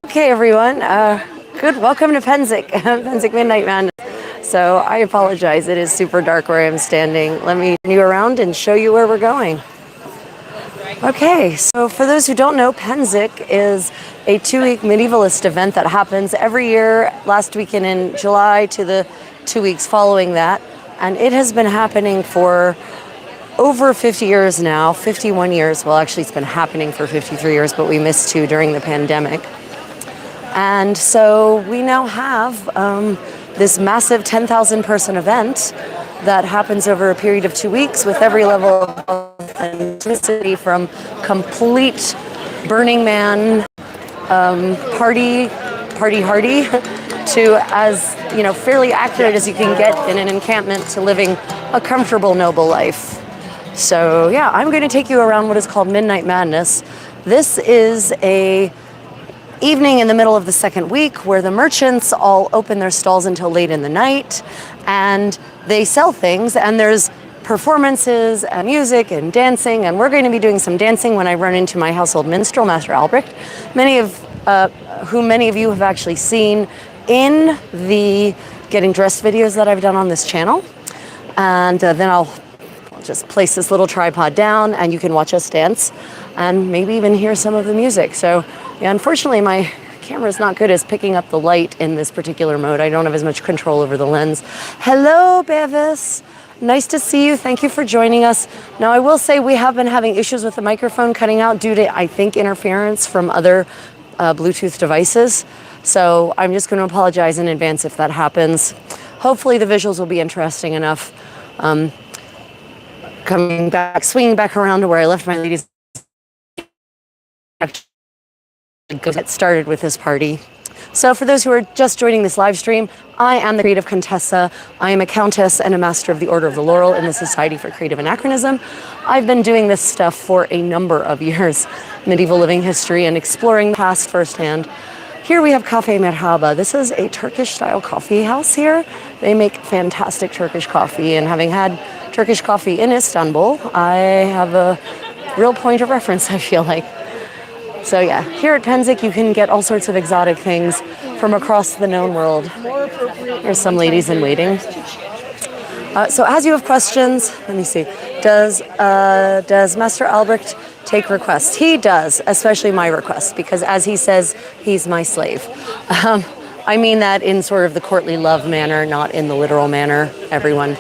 Okay, everyone. Good. Welcome to Pennsic, Pennsic Midnight Madness. So I apologize. It is super dark where I'm standing. Let me turn you around and show you where we're going. Okay, so for those who don't know, Pennsic is a 2-week medievalist event that happens every year, last weekend in July to the 2 weeks following that. And it has been happening for over 50 years now, 51 years. Well, actually, it's been happening for 53 years, but we missed 2 during the pandemic. And so we now have this massive 10,000 person event that happens over a period of 2 weeks with every level of authenticity, from complete Burning Man party hardy to as fairly accurate as you can get in an encampment to living a comfortable, noble life. So yeah, I'm going to take you around what is called Midnight Madness. This is a evening in the middle of the second week where the merchants all open their stalls until late in the night and they sell things, and there's performances and music and dancing, and we're going to be doing some dancing when I run into my household minstrel, Master Albrecht, many of you have actually seen in the getting dressed videos that I've done on this channel. And then I'll just place this little tripod down and you can watch us dance and maybe even hear some of the music. So yeah, unfortunately my camera is not good as picking up the light in this particular mode. I don't have as much control over the lens. Hello, Bevis. Nice to see you. Thank you for joining us. Now, I will say we have been having issues with the microphone cutting out due to, I think, interference from other Bluetooth devices. So I'm just going to apologize in advance if that happens. Hopefully the visuals will be interesting enough. Swinging back around to where I left my ladies. Get started with this party. So for those who are just joining this live stream, I am the creative Contessa. I am a countess and a master of the Order of the Laurel in the Society for Creative Anachronism. I've been doing this stuff for a number of years, medieval living history and exploring the past firsthand. Here we have Cafe Merhaba. This is a Turkish-style coffee house here. They make fantastic Turkish coffee, and having had Turkish coffee in Istanbul, I have a real point of reference, I feel like. So yeah, here at Pennsic you can get all sorts of exotic things from across the known world. Here's some ladies in waiting. So as you have questions, let me see. Does Master Albrecht take requests? He does, especially my requests, because as he says, he's my slave. I mean that in sort of the courtly love manner, not in the literal manner, everyone.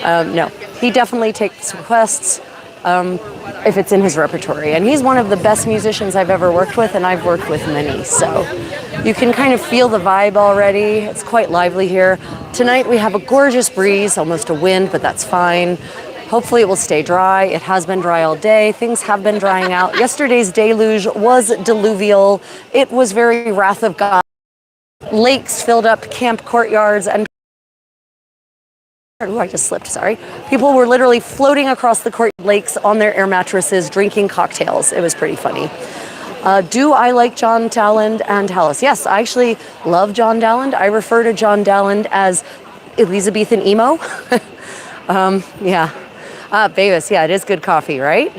No, he definitely takes requests. If it's in his repertory. And he's one of the best musicians I've ever worked with, and I've worked with many. So you can kind of feel the vibe already. It's quite lively here. Tonight we have a gorgeous breeze, almost a wind, but that's fine. Hopefully it will stay dry. It has been dry all day. Things have been drying out. Yesterday's deluge was diluvial. It was very wrath of God. Lakes filled up camp courtyards, and I just slipped, sorry. People were literally floating across the court lakes on their air mattresses, drinking cocktails. It was pretty funny. Do I like John Dowland and Tallis? Yes, I actually love John Dowland. I refer to John Dowland as Elizabethan emo. Yeah. Bevis, yeah, it is good coffee, right?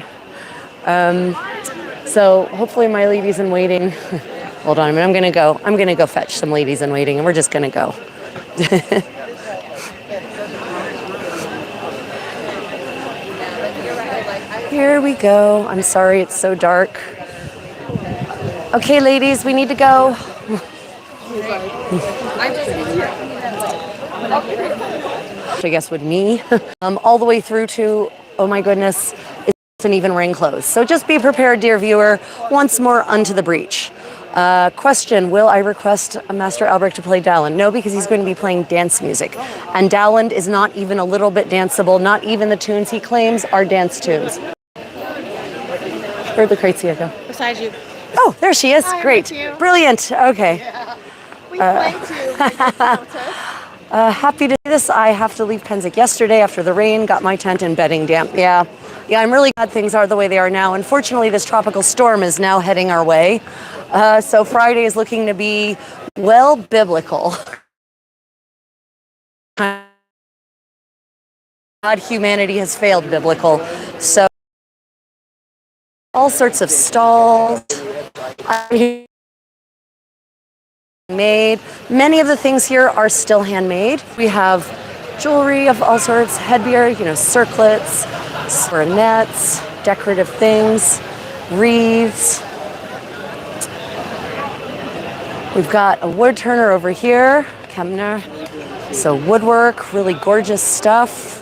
So hopefully my ladies in waiting. Hold on a minute, I'm gonna go fetch some ladies in waiting, and we're just gonna go. Here we go. I'm sorry it's so dark. Okay, ladies, we need to go. I guess with me, all the way through to, oh my goodness, it's an even rain close. So just be prepared, dear viewer, once more unto the breach. Question, will I request Master Albrecht to play Dowland? No, because he's going to be playing dance music. And Dowland is not even a little bit danceable. Not even the tunes he claims are dance tunes. Where'd Lucrezia go? Beside you. Oh, there she is. Hi, great. Brilliant. Okay. Yeah. We play too. Happy to do this. I have to leave Pennsic yesterday after the rain, got my tent and bedding damp. Yeah, I'm really glad things are the way they are now. Unfortunately, this tropical storm is now heading our way. So Friday is looking to be, well, biblical. God, humanity has failed biblical. So all sorts of stalls. made. Many of the things here are still handmade. We have jewelry of all sorts, headgear, circlets, nets, decorative things, wreaths. We've got a wood turner over here, Kemner. So woodwork, really gorgeous stuff.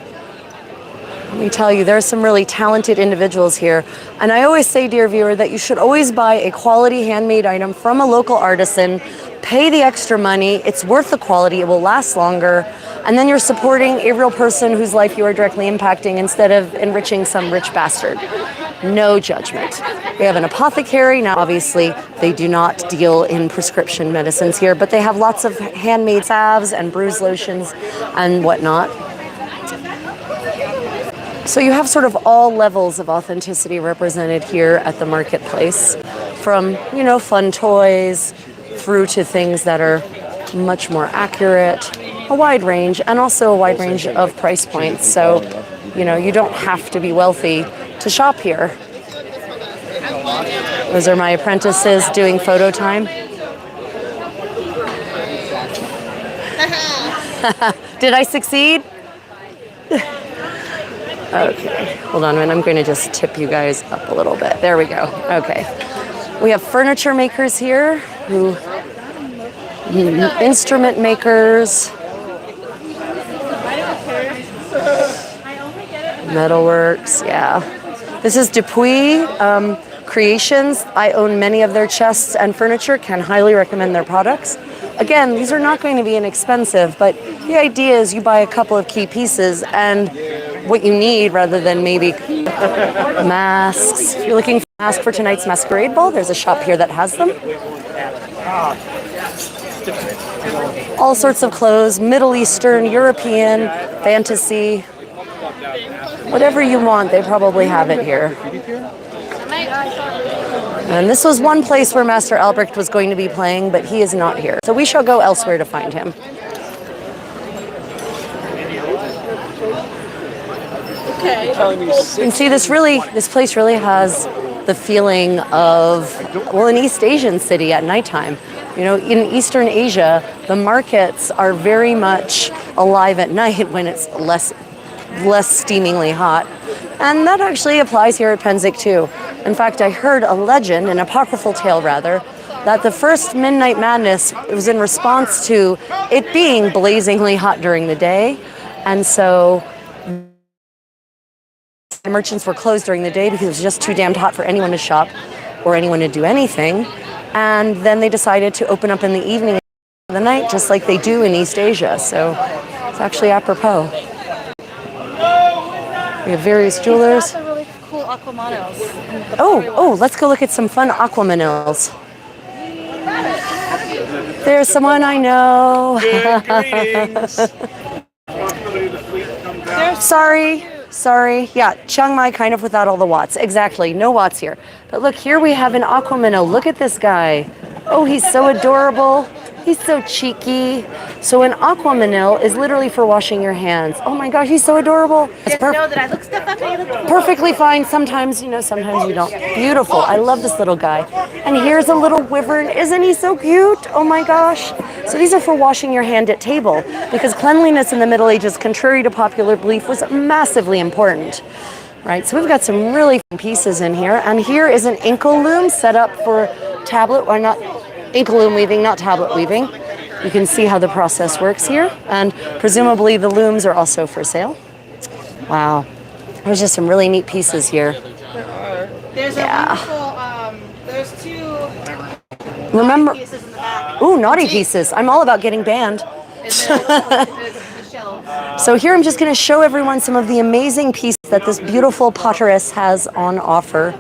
Let me tell you, there's some really talented individuals here. And I always say, dear viewer, that you should always buy a quality handmade item from a local artisan. Pay the extra money. It's worth the quality. It will last longer. And then you're supporting a real person whose life you are directly impacting instead of enriching some rich bastard. No judgment. We have an apothecary. Now, obviously, they do not deal in prescription medicines here, but they have lots of handmade salves and bruise lotions and whatnot. So you have sort of all levels of authenticity represented here at the marketplace, from, fun toys through to things that are much more accurate, a wide range, and also a wide range of price points. So, you don't have to be wealthy to shop here. Those are my apprentices doing photo time. Did I succeed? Okay, hold on a minute. I'm going to just tip you guys up a little bit. There we go. Okay. We have furniture makers here, instrument makers, metalworks, yeah. This is Dupuis Creations. I own many of their chests and furniture, can highly recommend their products. Again, these are not going to be inexpensive, but the idea is you buy a couple of key pieces and what you need rather than maybe masks. If you're looking for a mask for tonight's masquerade ball, there's a shop here that has them. All sorts of clothes, Middle Eastern, European, fantasy. Whatever you want, they probably have it here. And this was one place where Master Albrecht was going to be playing, but he is not here. So we shall go elsewhere to find him. You can see this place really has the feeling of, an East Asian city at nighttime. In Eastern Asia, the markets are very much alive at night when it's less steamingly hot. And that actually applies here at Pennsic too. In fact, I heard a legend, an apocryphal tale rather, that the first Midnight Madness was in response to it being blazingly hot during the day. And so merchants were closed during the day because it was just too damned hot for anyone to shop or anyone to do anything. And then they decided to open up in the evening of the night, just like they do in East Asia. So it's actually apropos. We have various jewelers. Really cool aquamanils. Oh, let's go look at some fun aquamanils. There's someone I know. Sorry. Yeah, Chiang Mai kind of without all the watts. Exactly, no watts here. But look, here we have an aquamanil. Look at this guy. Oh, he's so adorable. He's so cheeky. So an aquamanil is literally for washing your hands. Oh my gosh, he's so adorable. It's know that I look stuff up and you look perfectly fine. Sometimes, sometimes you don't. Beautiful. I love this little guy. And here's a little wyvern. Isn't he so cute? Oh my gosh. So these are for washing your hand at table because cleanliness in the Middle Ages, contrary to popular belief, was massively important. Right, so we've got some really fun pieces in here. And here is an inkle loom set up for tablet, or not inkle loom weaving, not tablet weaving. You can see how the process works here. And presumably the looms are also for sale. Wow, there's just some really neat pieces here. There's a wonderful, there's two Remember, pieces in the back. Ooh, naughty pieces. I'm all about getting banned. So here I'm just going to show everyone some of the amazing pieces that this beautiful potteress has on offer.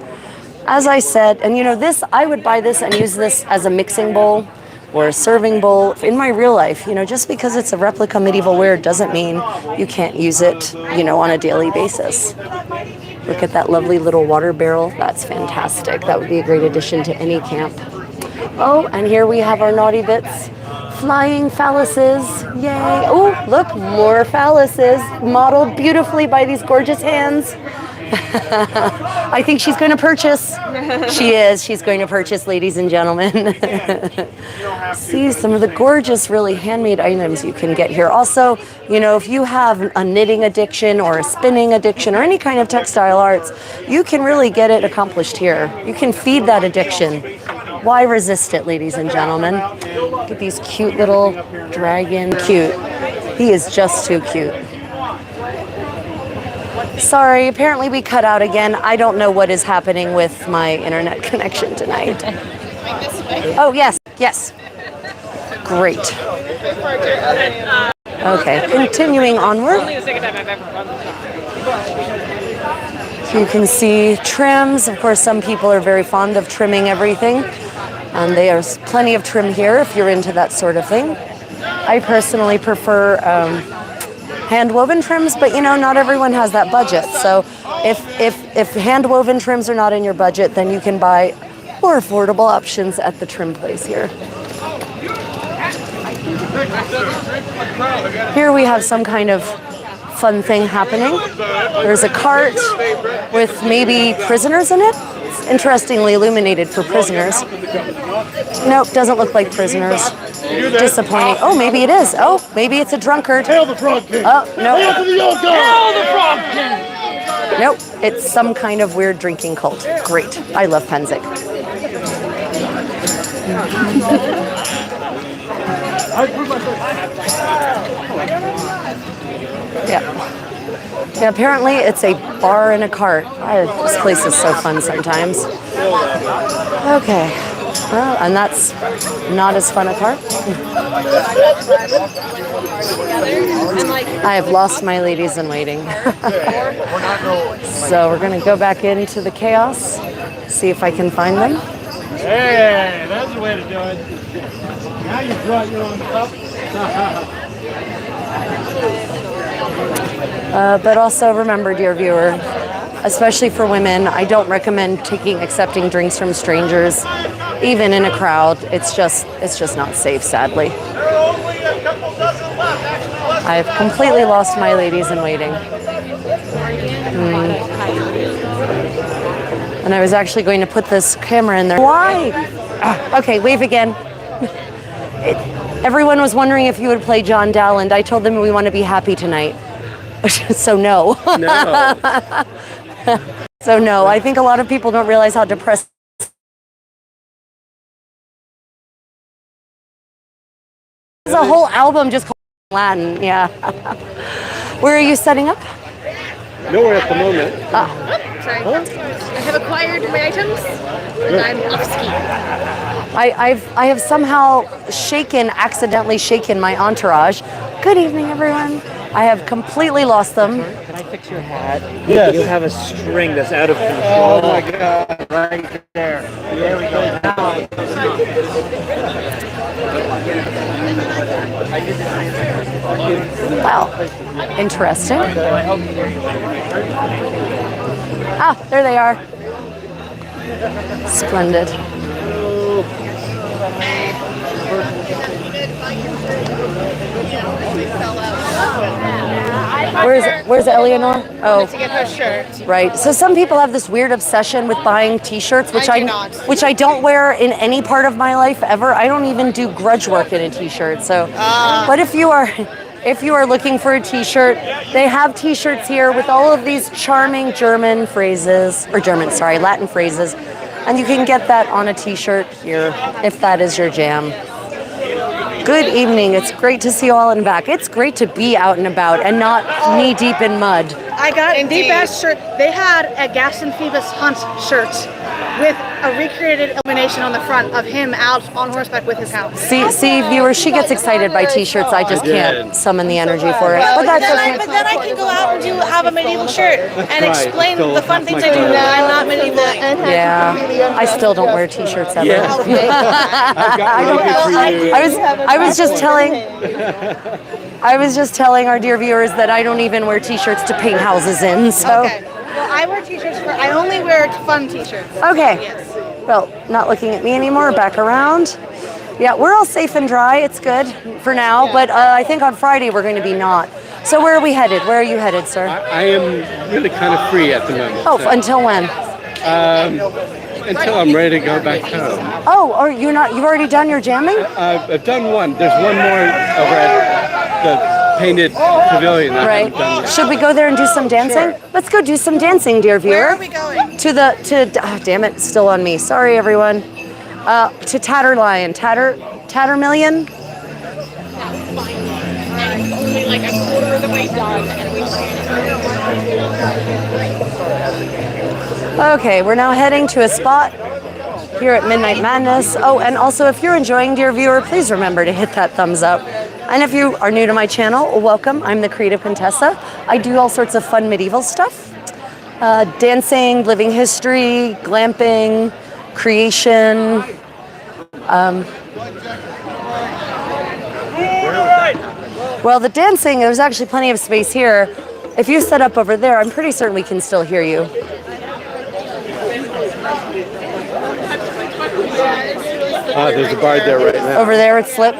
As I said, and this, I would buy this and use this as a mixing bowl or a serving bowl in my real life. Just because it's a replica medieval ware doesn't mean you can't use it, on a daily basis. Look at that lovely little water barrel. That's fantastic. That would be a great addition to any camp. Oh, and here we have our naughty bits. Flying phalluses, yay. Oh, look, more phalluses modeled beautifully by these gorgeous hands. I think she's going to purchase. She is. She's going to purchase, ladies and gentlemen. See some of the gorgeous, really handmade items you can get here. Also, you know, if you have a knitting addiction or a spinning addiction or any kind of textile arts, you can really get it accomplished here. You can feed that addiction. Why resist it, ladies and gentlemen? Look at these cute little dragon. Cute. He is just too cute. Sorry, apparently we cut out again. I don't know what is happening with my internet connection tonight. Oh, yes, yes. Great. Okay, continuing onward. So you can see trims. Of course, some people are very fond of trimming everything. And there's plenty of trim here if you're into that sort of thing. I personally prefer hand-woven trims, but you know, not everyone has that budget. So if hand-woven trims are not in your budget, then you can buy more affordable options at the trim place here. Here we have some kind of fun thing happening. There's a cart with maybe prisoners in it. It's interestingly illuminated for prisoners. Nope, doesn't look like prisoners. Disappointing. Oh, maybe it is. Oh, maybe it's a drunkard. Hail the Frog King! Oh, no. Hail to the old guard! Hail the Frog King! Nope, it's some kind of weird drinking cult. Great. I love Pennsic. Yeah, apparently it's a bar and a cart. This place is so fun sometimes. Okay, well, and that's not as fun a cart. I have lost my ladies in waiting. So we're going to go back into the chaos, see if I can find them. Hey, that's the way to do it. Now you brought your own cup. But also remember, dear viewer, especially for women, I don't recommend accepting drinks from strangers, even in a crowd. It's just not safe, sadly. I've completely lost my ladies in waiting. And I was actually going to put this camera in there. Why? Okay, wave again. Everyone was wondering if you would play John Dowland. I told them we want to be happy tonight. So no. No. So no. I think a lot of people don't realize how depressed. There's a whole album just called Latin. Yeah. Where are you setting up? Nowhere at the moment. Sorry. I have acquired my items, and I'm off ski. I have somehow accidentally shaken my entourage. Good evening, everyone. I have completely lost them. Can I fix your hat? Yes. You have a string that's out of control. Oh my God! Right there. There we go. Now. Wow, interesting. Ah, there they are. Splendid. Where's Eleanor? Oh, To get her shirt. right. So some people have this weird obsession with buying T-shirts, which I do not. which I don't wear in any part of my life ever. I don't even do grudge work in a T-shirt. So, but if you are looking for a T-shirt, they have T-shirts here with all of these charming Latin phrases, and you can get that on a T-shirt here if that is your jam. Good evening. It's great to see you all and back. It's great to be out and about and not knee deep in mud. I got the best shirt. They had a Gaston Phoebus Hunt shirt with a recreated illumination on the front of him out on horseback with his hound. See, viewers, she gets excited by T-shirts. I just can't summon the energy for it. But that's okay. But then I can go out and have a medieval shirt and explain the fun things I do that I'm not medieval. Yeah, I still don't wear T-shirts ever. Yeah. I was just telling our dear viewers that I don't even wear T-shirts to paint houses in. So. Okay. Well, I wear T-shirts I only wear fun T-shirts. Okay. Yes. Well, not looking at me anymore. Back around. Yeah, we're all safe and dry. It's good for now. But I think on Friday we're going to be not. So where are we headed? Where are you headed, sir? I am really kind of free at the moment. Oh, until when? Until I'm ready to go back home. Oh, or you're not? You've already done your jamming? I've done one. There's one more over at the painted pavilion. I haven't done Right. yet. Should we go there and do some dancing? Sure. Let's go do some dancing, dear viewer. Where are we going? Oh, damn it, it's still on me. Sorry, everyone. To Tatterlion. Tattermillion? Only like a quarter of the way done, and we Okay, we're now heading to a spot here at Midnight Madness. Oh, and also if you're enjoying, dear viewer, please remember to hit that thumbs up. And if you are new to my channel, welcome. I'm the creative Contessa. I do all sorts of fun medieval stuff. Dancing, living history, glamping, creation. Well, the dancing, there's actually plenty of space here. If you set up over there, I'm pretty certain we can still hear you. There's a bar there right now. Over there, it's Slip.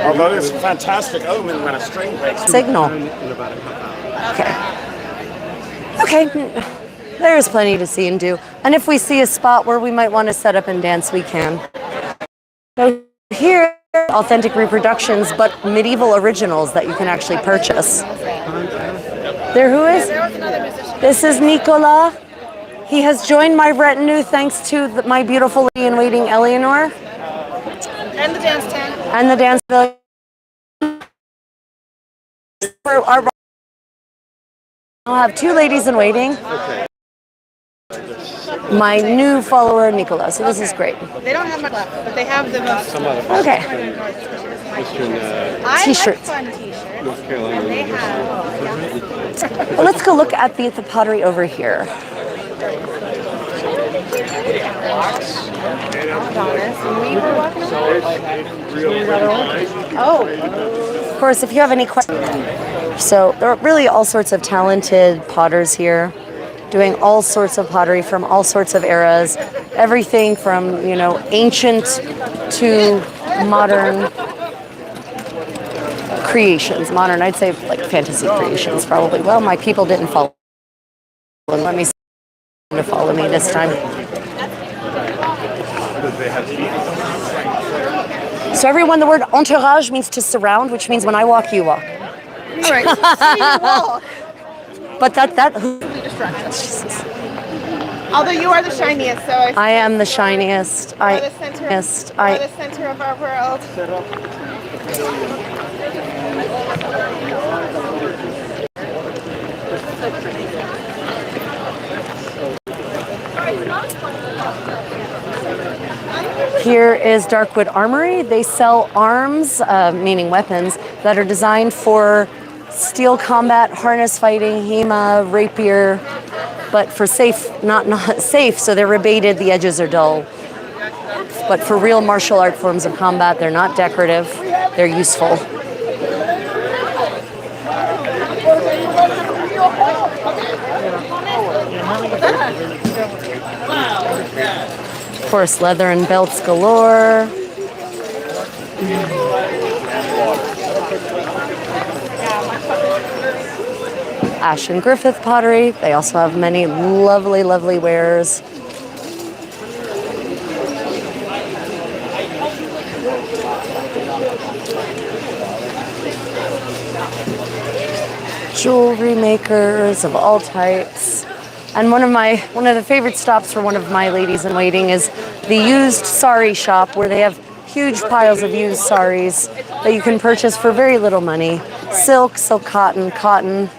Although it's a fantastic omen when a string breaks. Signal. Okay. Okay. There's plenty to see and do. And if we see a spot where we might want to set up and dance, we can. So here, authentic reproductions, but medieval originals that you can actually purchase. There, who is? This is Nicola. He has joined my retinue thanks to my beautiful lady in waiting, Eleanor. And the dance tent. And the dance pavilion. I'll have two ladies in waiting. My new follower, Nicola. So this is great. They don't have much left, but they have the most. Okay. I T-shirts. like fun t-shirts. North Carolina. They have. Well, let's go look at the pottery over here. Of course, if you have any questions. So there are really all sorts of talented potters here, doing all sorts of pottery from all sorts of eras. Everything from, ancient to modern creations. Modern, I'd say like fantasy creations probably. Well, my people didn't follow. Let me see to follow me this time. So everyone, the word entourage means to surround, which means when I walk, you walk. All right. So you walk. But that Although you are the shiniest, so I am the shiniest. you are the center. You are the center of our world. Here is Darkwood Armory. They sell arms, meaning weapons, that are designed for steel combat, harness fighting, HEMA, rapier, but for safe, not safe, so they're rebated, the edges are dull. But for real martial art forms of combat, they're not decorative, they're useful. Of course, leather and belts galore. Ash and Griffith pottery. They also have many lovely, lovely wares. Jewelry makers of all types. And one of the favorite stops for one of my ladies in waiting is the used sari shop, where they have huge piles of used saris that you can purchase for very little money. Silk, silk cotton, cotton.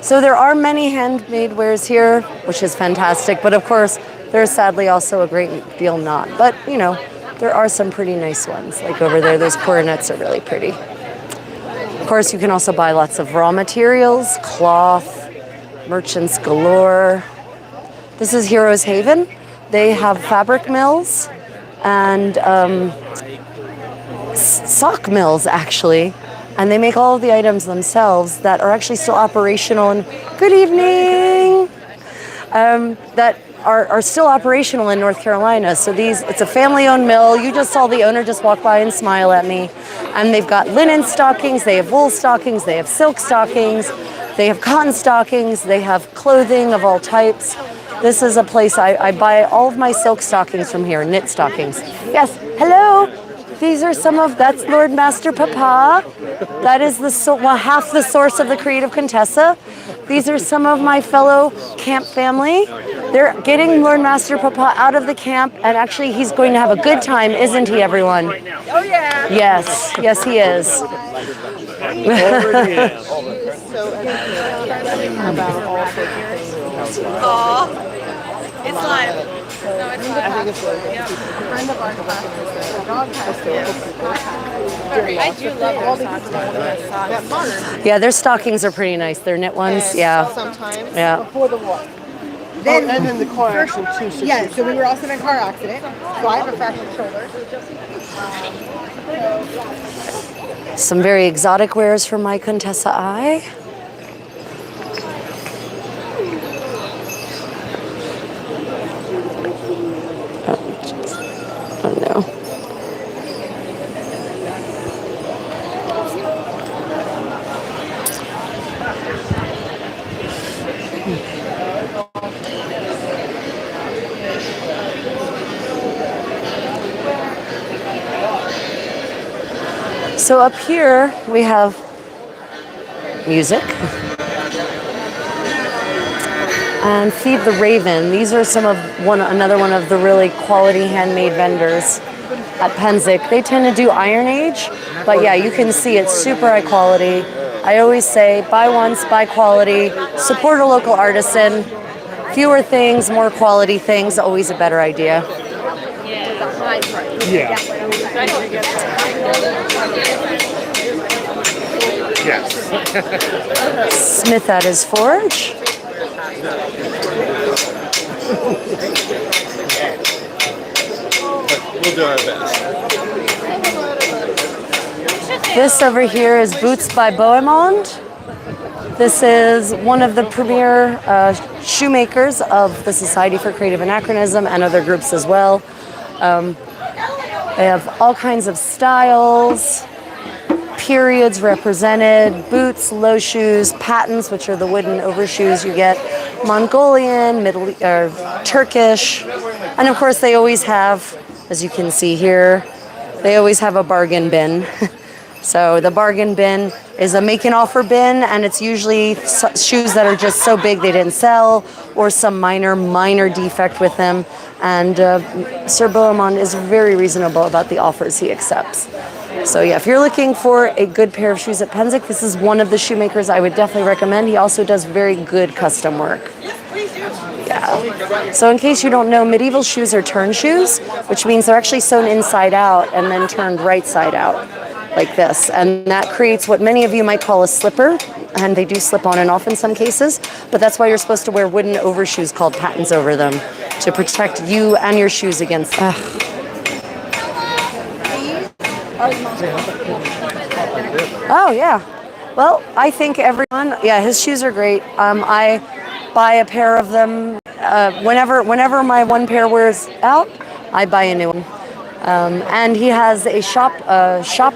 So there are many handmade wares here, which is fantastic. But of course, there's sadly also a great deal not. But, there are some pretty nice ones. Like over there, those coronets are really pretty. Of course, you can also buy lots of raw materials, cloth, merchants galore. This is Heroes Haven. They have fabric mills and sock mills, actually. And they make all of the items themselves that are actually still operational. And good evening! That are still operational in North Carolina. So it's a family-owned mill. You just saw the owner just walk by and smile at me. And they've got linen stockings, they have wool stockings, they have silk stockings, they have cotton stockings, they have clothing of all types. This is a place I buy all of my silk stockings from here, knit stockings. Yes, hello. These are that's Lord Master Papa. That is half the source of the creative Contessa. These are some of my fellow camp family. They're getting Lord Master Papa out of the camp, and actually he's going to have a good time, isn't he, everyone? Oh yeah. Yes, yes he is. It's live. No, it's live. I do love those socks. Yeah, their stockings are pretty nice. They're knit ones. Yeah. Sometimes. Yeah. Before the war. And then the car accident too. Yeah, so we were also in a car accident. So I have a fractured shoulder. Some very exotic wares from my Contessa eye. Oh no. So up here we have music and Feed the Raven. These are another one of the really quality handmade vendors at Pennsic. They tend to do Iron Age, but yeah, you can see it's super high quality. I always say buy once, buy quality, support a local artisan. Fewer things, more quality things, always a better idea. Yeah. Yes. Smith at his forge. We'll do our best. This over here is Boots by Bohemond. This is one of the premier shoemakers of the Society for Creative Anachronism and other groups as well. They have all kinds of styles, periods represented, boots, low shoes, patents, which are the wooden overshoes you get, Mongolian, Turkish, and of course they always have, as you can see here, they always have a bargain bin. So the bargain bin is a make and offer bin, and it's usually shoes that are just so big they didn't sell, or some minor defect with them. And Sir Bohemond is very reasonable about the offers he accepts. So yeah, if you're looking for a good pair of shoes at Pennsic, this is one of the shoemakers I would definitely recommend. He also does very good custom work. Yeah. So in case you don't know, medieval shoes are turn shoes, which means they're actually sewn inside out and then turned right side out, like this. And that creates what many of you might call a slipper, and they do slip on and off in some cases, but that's why you're supposed to wear wooden overshoes called pattens over them to protect you and your shoes against. Oh yeah. Well, I think everyone, yeah, his shoes are great. I buy a pair of them whenever my one pair wears out, I buy a new one. And he has a shop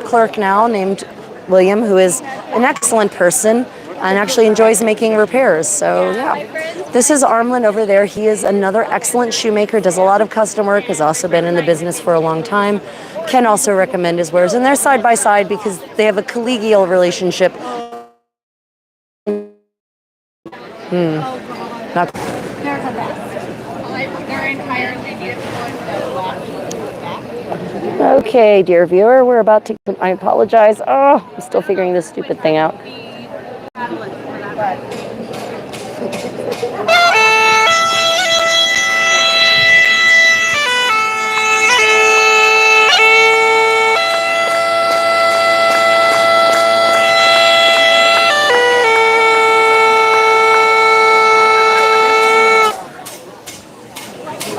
clerk now named William, who is an excellent person and actually enjoys making repairs. So yeah, this is Armlin over there. He is another excellent shoemaker, does a lot of custom work, has also been in the business for a long time. Can also recommend his wares, and they're side by side because they have a collegial relationship. Not Okay, dear viewer, we're about to, I apologize. Oh, I'm still figuring this stupid thing out.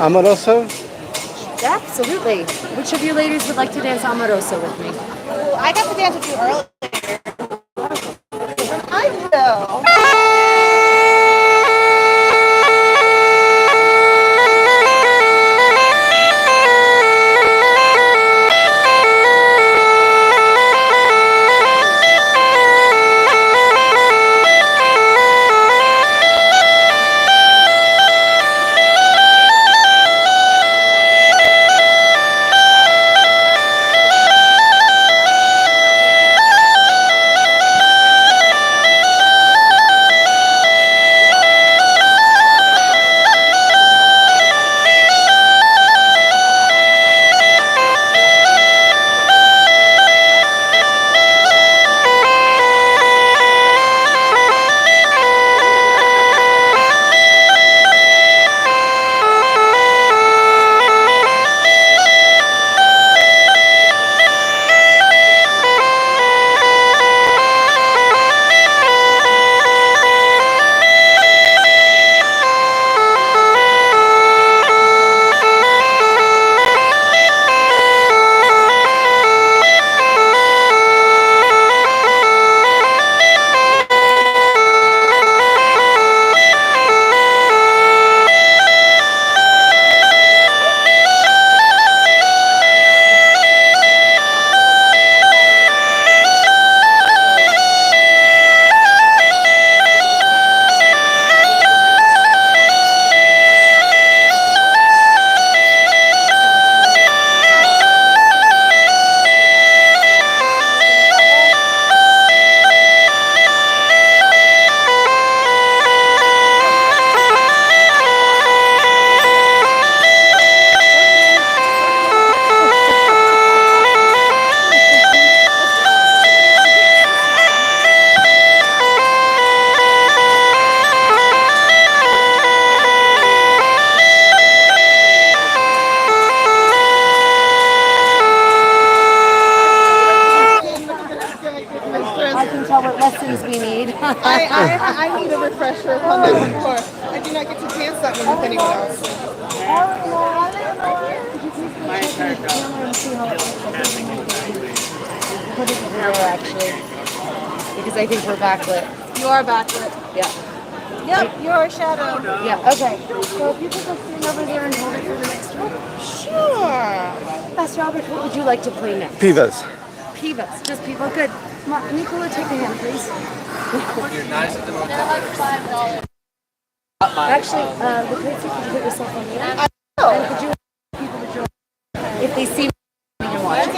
Amoroso? Absolutely. Which of you ladies would like to dance Amoroso with me? I got to dance with you earlier. I know. I can tell what lessons we need. I need a refresher on that before. I do not get to dance that one with anyone else. Put it there actually, because I think we're backlit. You are backlit. Yeah. Yep, you're a shadow. Yeah. Okay. So if you could go stand over there and hold it for the next one. Sure. Pastor Albert, what would you like to play next? Pivas. Pivas, just people. Good. Come on, Nicola, take a hand, please. Actually, the place you can put yourself on there. And could you people to join if they see me and watch?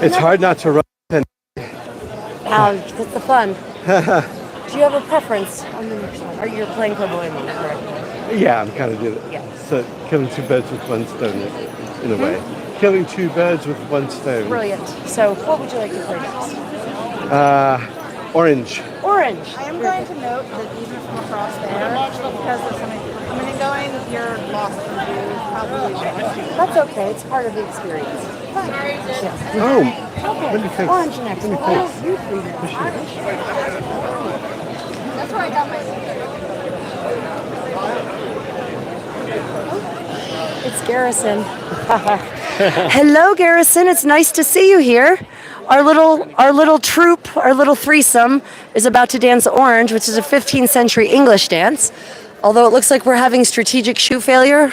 It's hard not to run. That's the fun. Do you have a preference on the next one? Are you playing for Bohemian, correct? Yeah, I'm kind of doing it. Yeah. So killing two birds with one stone, in a way. Killing two birds with one stone. Brilliant. So, what would you like to play next? Orange. Orange. I am going to note that even from across there, because there's something coming and going, you're lost in view. Probably That's okay. It's part of the experience. Yeah. Oh, Okay. let me think. Orange next. Oh, you three next. That's where I got my. It's Garrison. Hello, Garrison. It's nice to see you here. Our little troupe, our little threesome, is about to dance Orange, which is a 15th century English dance. Although it looks like we're having strategic shoe failure,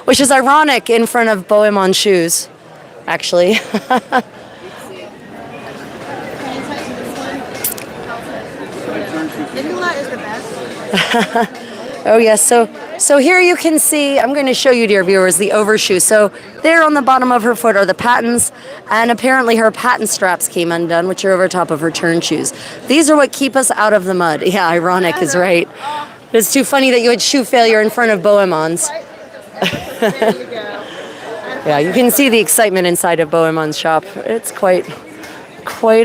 which is ironic in front of Bohemian shoes, actually. Nicola is the best. Oh yes, so here you can see, I'm going to show you, dear viewers, the overshoe. So there on the bottom of her foot are the pattens, and apparently her patent straps came undone, which are over top of her turn shoes. These are what keep us out of the mud. Yeah, ironic is right. It's too funny that you had shoe failure in front of Bohemians. There you go. Yeah, you can see the excitement inside of Bohemian's shop. It's quite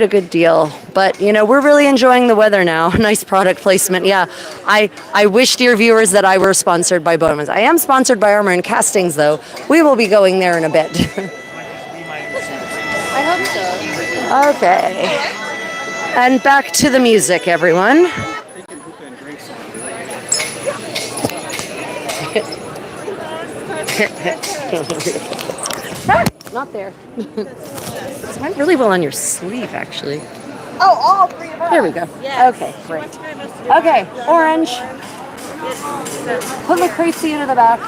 a good deal. But, you know, we're really enjoying the weather now. Nice product placement. Yeah, I wish, dear viewers, that I were sponsored by Bohemians. I am sponsored by Armor and Castings, though. We will be going there in a bit. I hope so. Okay. And back to the music, everyone. Not there. It went really well on your sleeve, actually. Oh, all three of us. There we go. Yes. Okay, great. Okay, Orange. Put Lucrezia into the back.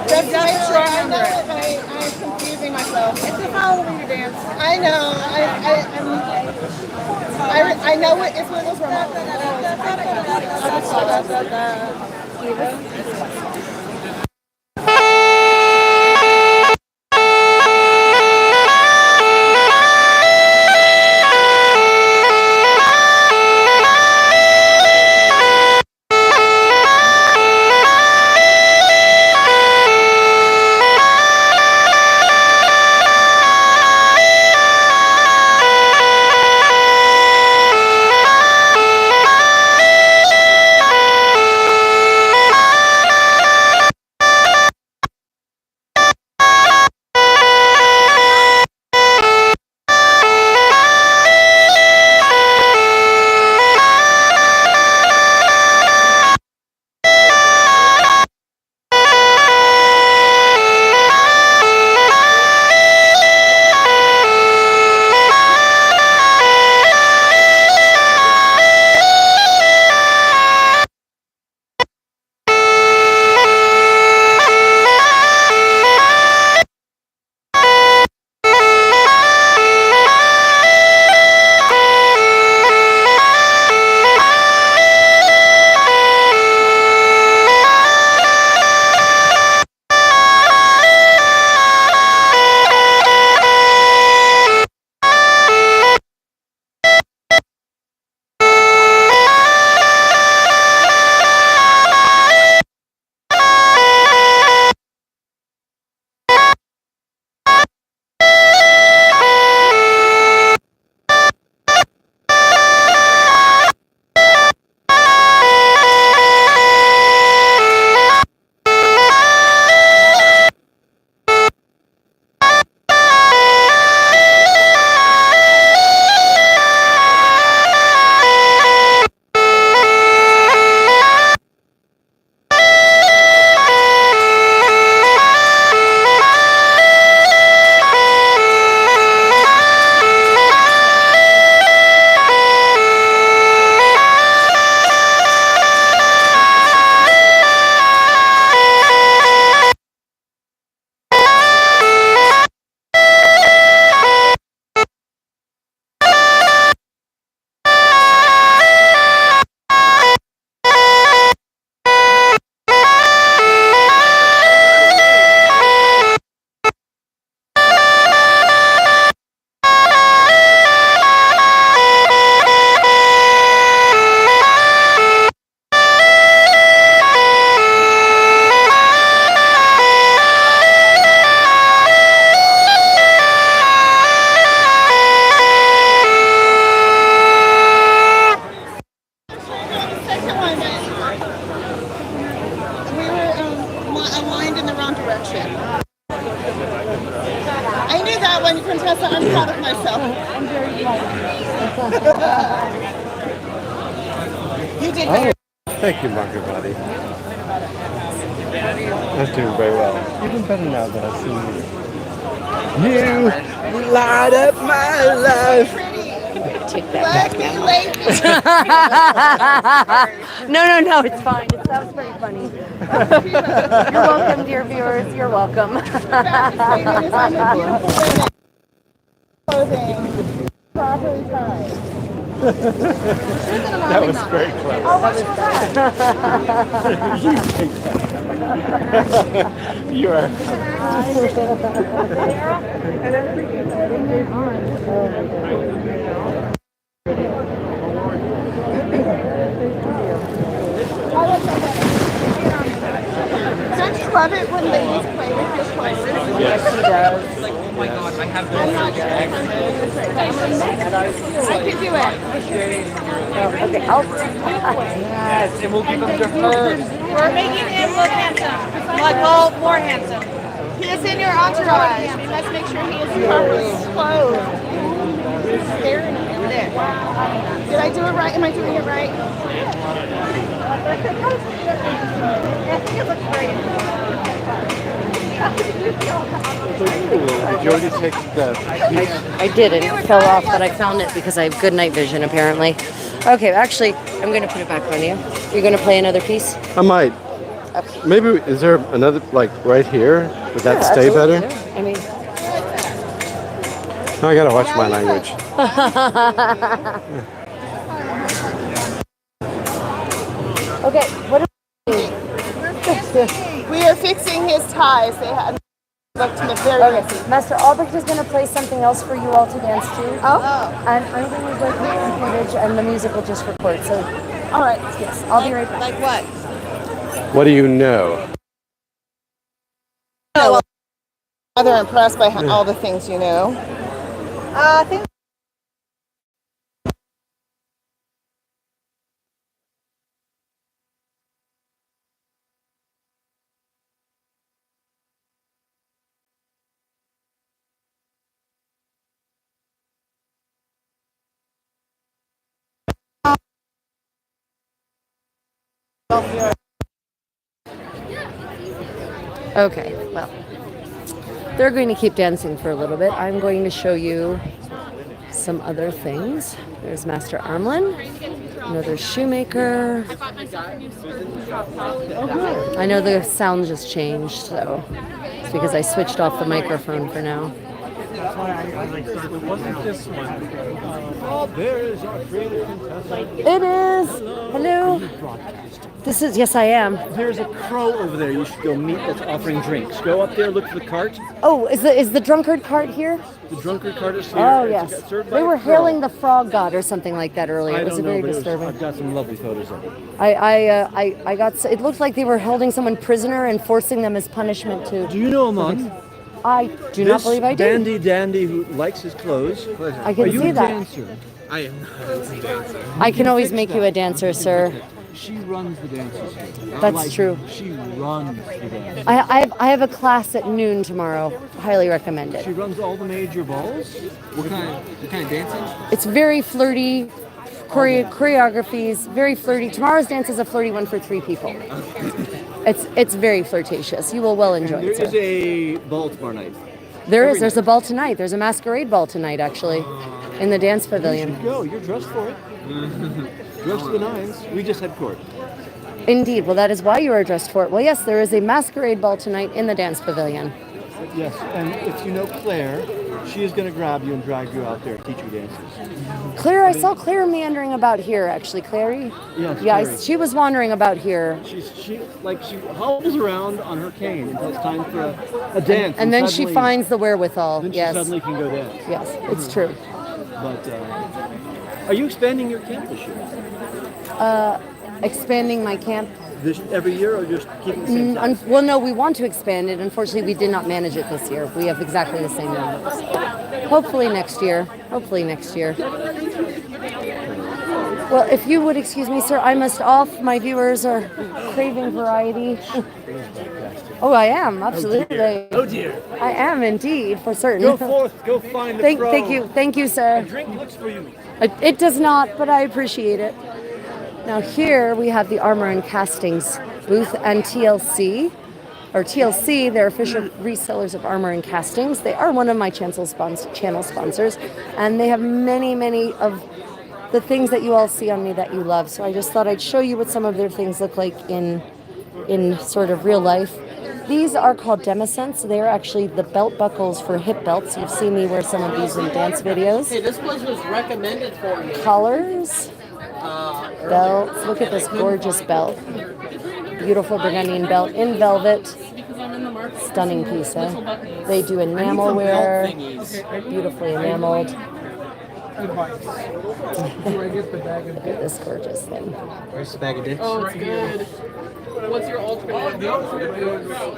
Just make sure I know if I'm confusing myself. It's a follow the leader dance. I know. I know it's one of those remote. aligned in the wrong direction. I knew that one, Contessa. I'm proud of myself. I'm very proud. You did better. Thank you, Marker Buddy. I'm doing very well. Even better now that I've seen you. You light up my life. Take that back. Late. No, it's fine. It sounds pretty funny. You're welcome, dear viewers. You're welcome. Clothing. Properly tied. That was very clever. Oh, what's that? You are. Don't you love it when ladies play with your clothes? Yes, he does. Oh my god, I have I'm not sure if I'm doing this right. I can do it. Okay, I'll. Yes, and we'll give them to her. We're making him look handsome. Like, well, more handsome. He is in your entourage. We must make sure he is properly clothed. He's staring at you there. Did I do it right? Am I doing it right? He looks great. Did you already take the I didn't. It fell off, but I found it because I have good night vision, apparently. Okay, actually, I'm going to put it back on you. You're going to play another piece? I might. Okay. Maybe, is there another, like, right here? Would that Yeah, stay absolutely. better? I mean, I gotta watch my language. okay, what are We are fixing his ties. They had looked to me very Okay, Master Albrecht is going to play something else for you all to dance to. Oh. And I'm going to go take some footage, and the music will just record. So, All right. yes, I'll be right back. Like what? What do you know? Rather impressed by all the things you know. I think. Okay, well, they're going to keep dancing for a little bit. I'm going to show you some other things. There's Master Armlin, another shoemaker. I know the sound just changed, so it's because I switched off the microphone for now. Oh, there is our creative Contessa. It is. Hello. This is, yes, I am. There's a crow over there you should go meet that's offering drinks. Go up there, look for the cart. Oh, is the drunkard cart here? The drunkard cart is here. Oh, It's yes. served by They a were crow. hailing the frog god or something like that earlier. I It was don't know, very but disturbing. I've got some lovely photos of it. I got. It looked like they were holding someone prisoner and forcing them as punishment to. Do you know Amon? I do not believe I do. Dandy dandy who likes his clothes. I can Are you see a that. dancer? I am not a dancer. I can always make you a dancer, sir. She runs the dances here. That's true. She runs the dances. I have a class at noon tomorrow. Highly recommend She it. runs all the major balls. What kind of dancing? It's very flirty. Choreographies, very flirty. Tomorrow's dance is a flirty one for 3 people. It's very flirtatious. You will well enjoy There it, is sir. a ball tomorrow night. There's a ball tonight. There's a masquerade ball tonight, actually, in the dance You pavilion. should go. You're dressed for it. Dressed to the nines. We just had court. Indeed. Well, that is why you are dressed for it. Well, yes, there is a masquerade ball tonight in the dance pavilion. Yes, and if you know Claire, she is going to grab you and drag you out there and teach you dances. Claire, I saw Claire meandering about here, actually. Clary? Yes, Yeah, Clary. she was wandering about here. She hobbles around on her cane until it's time for a dance. And then she suddenly- finds the wherewithal. Then she Yes. suddenly can go dance. Yes, it's true. But are you expanding your camp this year? Expanding my camp. Every year, or just keeping the same size? Well, no, we want to expand it. Unfortunately, we did not manage it this year. We have exactly the same numbers. Hopefully next year. Hopefully next year. Well, if you would excuse me, sir, I must off. My viewers are craving variety. Oh, I am, absolutely. Oh dear. I am indeed, for certain. Go forth, go find the pro. Thank you, sir. Drink looks for you. It does not, but I appreciate it. Now here we have the Armor and Castings booth and TLC. Or TLC, they're official resellers of Armor and Castings. They are one of my channel sponsors, and they have many of the things that you all see on me that you love. So I just thought I'd show you what some of their things look like in sort of real life. These are called Demiscents. They are actually the belt buckles for hip belts. You've seen me wear some of these in dance videos. Hey, this place was recommended for me. Collars, belts. Look at this gorgeous belt. Beautiful Burgundian belt in velvet. Stunning piece, eh? They do enamel wear. Beautifully enameled. Look at this gorgeous thing. Where's the bag of dicks? Oh, it's good. What's your alternate?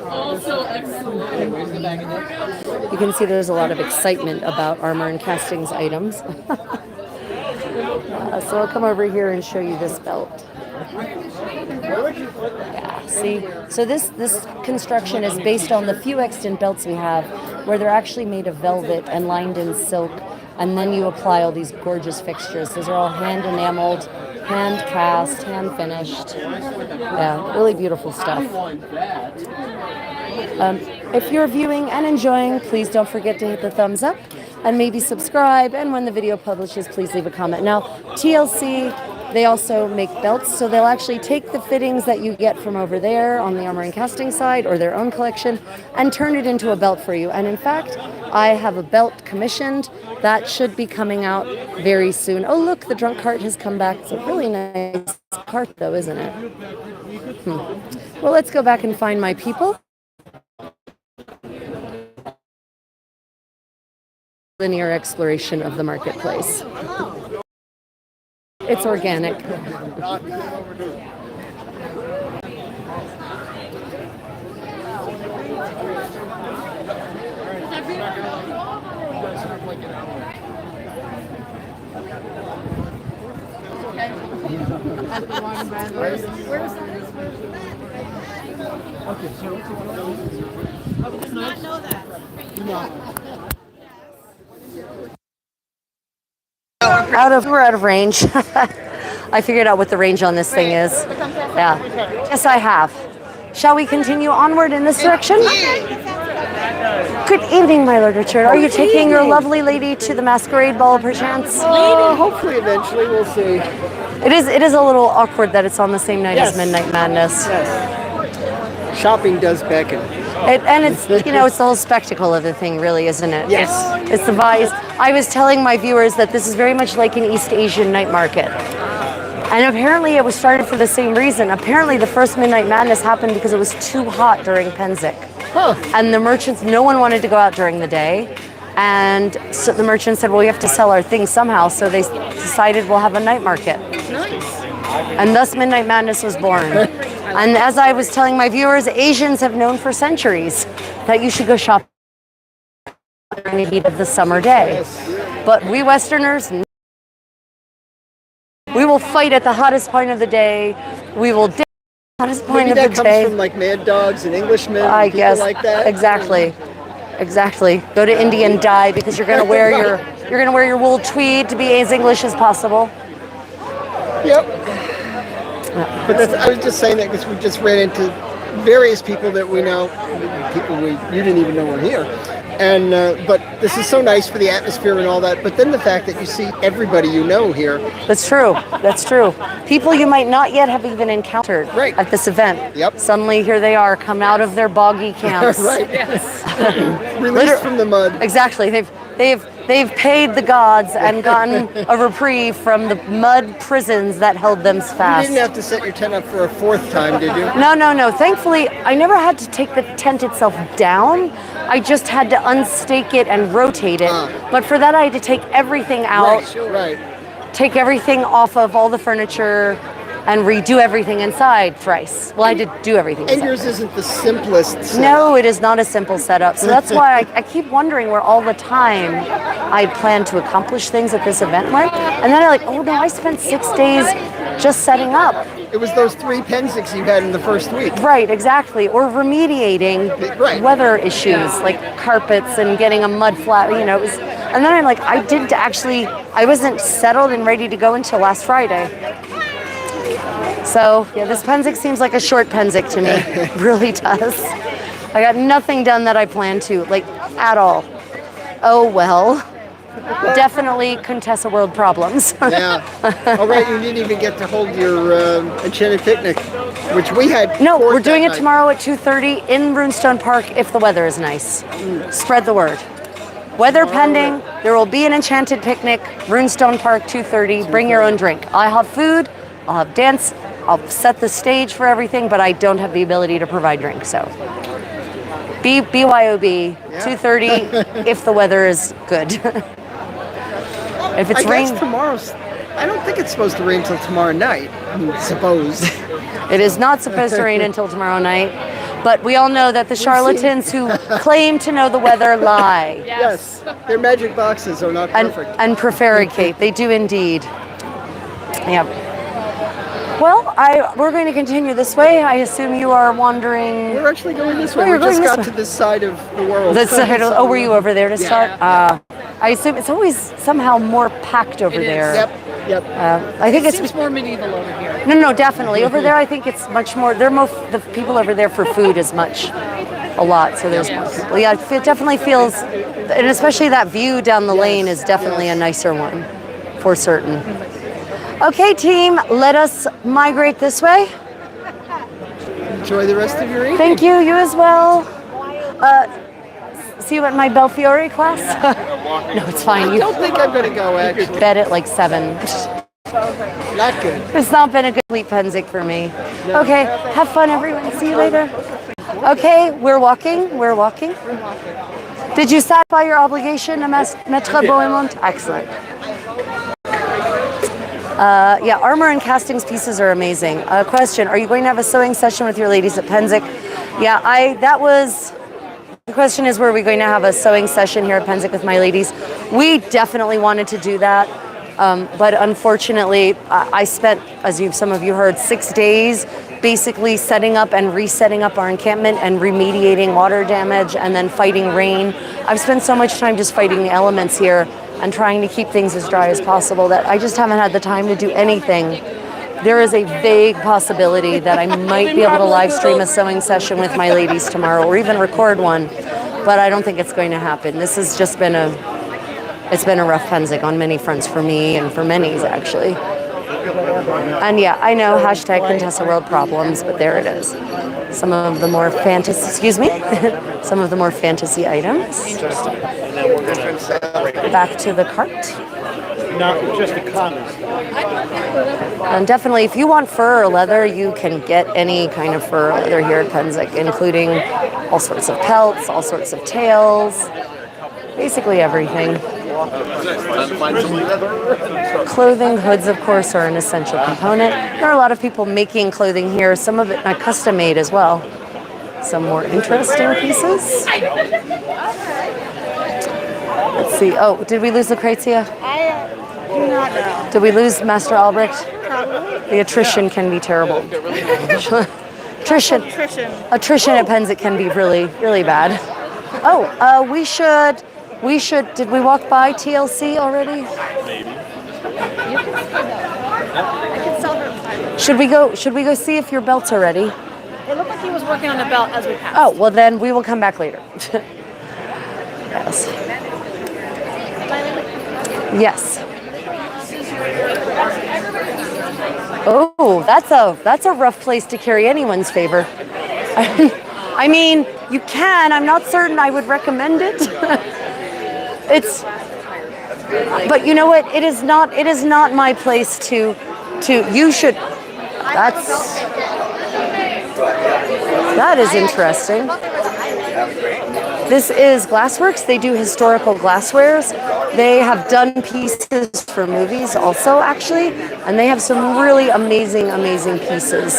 Also excellent. Where's the bag of dicks? You can see there's a lot of excitement about Armor and Castings items. So I'll come over here and show you this belt. Yeah, see? So this construction is based on the few extant belts we have, where they're actually made of velvet and lined in silk, and then you apply all these gorgeous fixtures. Those are all hand enameled, hand cast, hand finished. Yeah, really beautiful stuff. If you're viewing and enjoying, please don't forget to hit the thumbs up and maybe subscribe, and when the video publishes, please leave a comment. Now, TLC, they also make belts, so they'll actually take the fittings that you get from over there on the Armor and Casting side or their own collection and turn it into a belt for you. And in fact, I have a belt commissioned that should be coming out very soon. Oh, look, the drunk cart has come back. It's a really nice cart, though, isn't it? Well, let's go back and find my people. Linear exploration of the marketplace. It's organic. We're out of range. I figured out what the range on this thing is. Yeah. Yes, I have. Shall we continue onward in this direction? Good evening, my Lord Richard. Are you taking your lovely lady to the masquerade ball, perchance? Hopefully, eventually, we'll see. It is a little awkward that it's on the same night as Midnight Madness. Yes. Shopping does beckon. It's it's the whole spectacle of the thing, really, isn't it? Yes. It's the vibes. I was telling my viewers that this is very much like an East Asian night market. And apparently it was started for the same reason. Apparently the first Midnight Madness happened because it was too hot during Pennsic. Huh. And the merchants, no one wanted to go out during the day. And so the merchants said, well, we have to sell our things somehow. So they decided we'll have a night market. Nice. And thus Midnight Madness was born. And as I was telling my viewers, Asians have known for centuries that you should go shop during the heat of the summer day. Yes. But we Westerners, we will fight at the hottest point of the day. We will dip at the hottest point Maybe of that the comes day. from like Mad Dogs and Englishmen, I and people guess like that. Exactly. Go to India and die because you're going to wear your wool tweed to be as English as possible. Yep. But I was just saying that because we just ran into various people that we know, you didn't even know were here. And but this is so nice for the atmosphere and all that. But then the fact that you see everybody you know here. That's true. People you might not yet have even encountered at this event. Yep. Suddenly here they are, come out of their boggy camps. Right. Yes. Released from the mud. Exactly. They've paid the gods and gotten a reprieve from the mud prisons that held them fast. You didn't have to set your tent up for a fourth time, did you? No. Thankfully, I never had to take the tent itself down. I just had to unstake it and rotate it. But for that, I had to take everything out. Right. Take everything off of all the furniture, and redo everything inside thrice. Well, I did do everything And inside. yours isn't the simplest setup. No, it is not a simple setup. So that's why I keep wondering where all the time I plan to accomplish things at this event went. And then oh no, I spent 6 days just setting up. It was those 3 Pennsics you had in the first week. Right, exactly. Or remediating weather issues like carpets and getting a mud flat, it was, and then I wasn't settled and ready to go until last Friday. So, yeah, this Pennsic seems like a short Pennsic to me. It really does. I got nothing done that I planned to, at all. Oh, well. Definitely Contessa World problems. Yeah. All right, you didn't even get to hold your enchanted picnic, which we had. No, we're doing it tomorrow at 2:30 in Runestone Park if the weather is nice. Spread the word. Weather pending, there will be an enchanted picnic, Runestone Park, 2:30. Bring your own drink. I'll have food, I'll have dance, I'll set the stage for everything, but I don't have the ability to provide drinks, so. BYOB, 2:30 if the weather is good. If it's rain, tomorrow's. I don't think it's supposed to rain until tomorrow night. I suppose. It is not supposed to rain until tomorrow night, but we all know that the charlatans who claim to know the weather lie. Yes, their magic boxes are not perfect. And prevaricate. They do indeed. Yeah. Well, we're going to continue this way. I assume you are wandering. We're actually going this way. Oh, We just got to this side of the world. Were you over there to start? I assume it's always somehow more packed over there. Yep. I think It seems more medieval over here. No, definitely. Over there, I think it's much more. The people over there for food is a lot. So there's more people. Yeah, it definitely feels, and especially that view down the lane is definitely a nicer one, for certain. Okay, team, let us migrate this way. Enjoy the rest of your evening. Thank you. You as well. See you at my Belfiore class? No, it's fine. I don't think I'm going to go, actually. Bed at 7. Not good. It's not been a complete Pennsic for me. Okay, have fun, everyone. See you later. Okay, we're walking. Did you satisfy your obligation to Maître Bohemond? Excellent. Yeah, armor and castings pieces are amazing. Question, are you going to have a sewing session with your ladies at Pennsic? Yeah, the question is, were we going to have a sewing session here at Pennsic with my ladies? We definitely wanted to do that, but unfortunately, I spent, as some of you heard, 6 days basically setting up and resetting up our encampment and remediating water damage and then fighting rain. I've spent so much time just fighting the elements here and trying to keep things as dry as possible that I just haven't had the time to do anything. There is a vague possibility that I might be able to live stream a sewing session with my ladies tomorrow or even record one, but I don't think it's going to happen. This has just been a rough Pennsic on many fronts for me and for many's actually. And yeah, I know, hashtag Contessa World problems, but there it is. Some of the more some of the more fantasy items. Back to the cart. Not just a cotton. And definitely, if you want fur or leather, you can get any kind of fur or leather here at Pennsic, including all sorts of pelts, all sorts of tails, basically everything. Clothing, hoods, of course, are an essential component. There are a lot of people making clothing here, some of it custom made as well. Some more interesting pieces. Let's see. Oh, did we lose Lucrezia? Did we lose Master Albrecht? The attrition can be terrible. Attrition at Pennsic can be really, really bad. Oh, we should, did we walk by TLC already? Maybe. I can sell her 5. Should we go see if your belts are ready? It looked like he was working on the belt as we passed. Oh, well then we will come back later. Yes. Yes. Oh, that's a rough place to carry anyone's favor. I mean, you can. I'm not certain I would recommend it. But you know what? It is not my place to. You should. That is interesting. This is Glassworks. They do historical glasswares. They have done pieces for movies also, actually, and they have some really amazing, amazing pieces.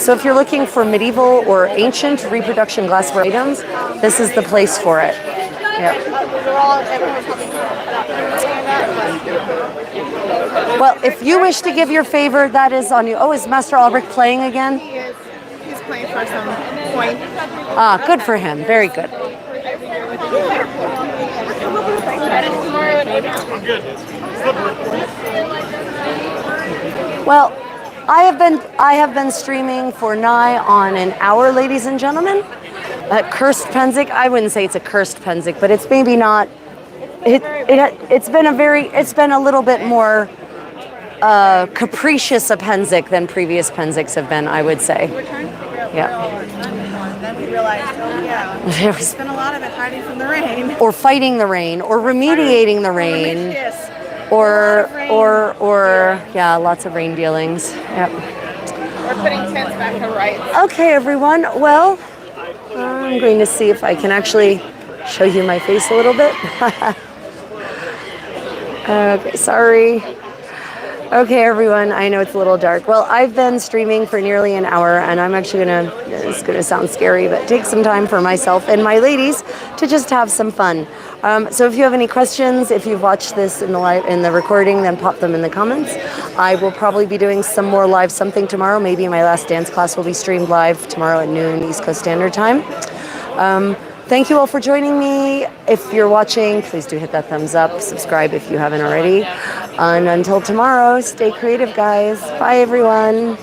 So if you're looking for medieval or ancient reproduction glassware items, this is the place for it. Yep. Well, if you wish to give your favor, that is on you. Oh, is Master Albrecht playing again? He is. He's playing for some point. Ah, good for him. Very good. Well, I have been streaming for nigh on an hour, ladies and gentlemen. Cursed Pennsic. I wouldn't say it's a cursed Pennsic, but it's maybe not. It's been a little bit more capricious a Pennsic than previous Pennsics have been, I would say. Yeah. Then we realized, oh yeah, we spent a lot of it hiding from the rain. Or fighting the rain, or remediating the rain, or yeah, lots of rain dealings. Yep. We're putting tents back to rights. Okay, everyone. Well, I'm going to see if I can actually show you my face a little bit. Okay, sorry. Okay, everyone, I know it's a little dark. Well, I've been streaming for nearly an hour, and I'm actually it's gonna sound scary, but take some time for myself and my ladies to just have some fun. So if you have any questions, if you've watched this in the recording, then pop them in the comments. I will probably be doing some more live something tomorrow. Maybe my last dance class will be streamed live tomorrow at noon East Coast Standard Time. Thank you all for joining me. If you're watching, please do hit that thumbs up. Subscribe if you haven't already. And until tomorrow, stay creative, guys. Bye, everyone.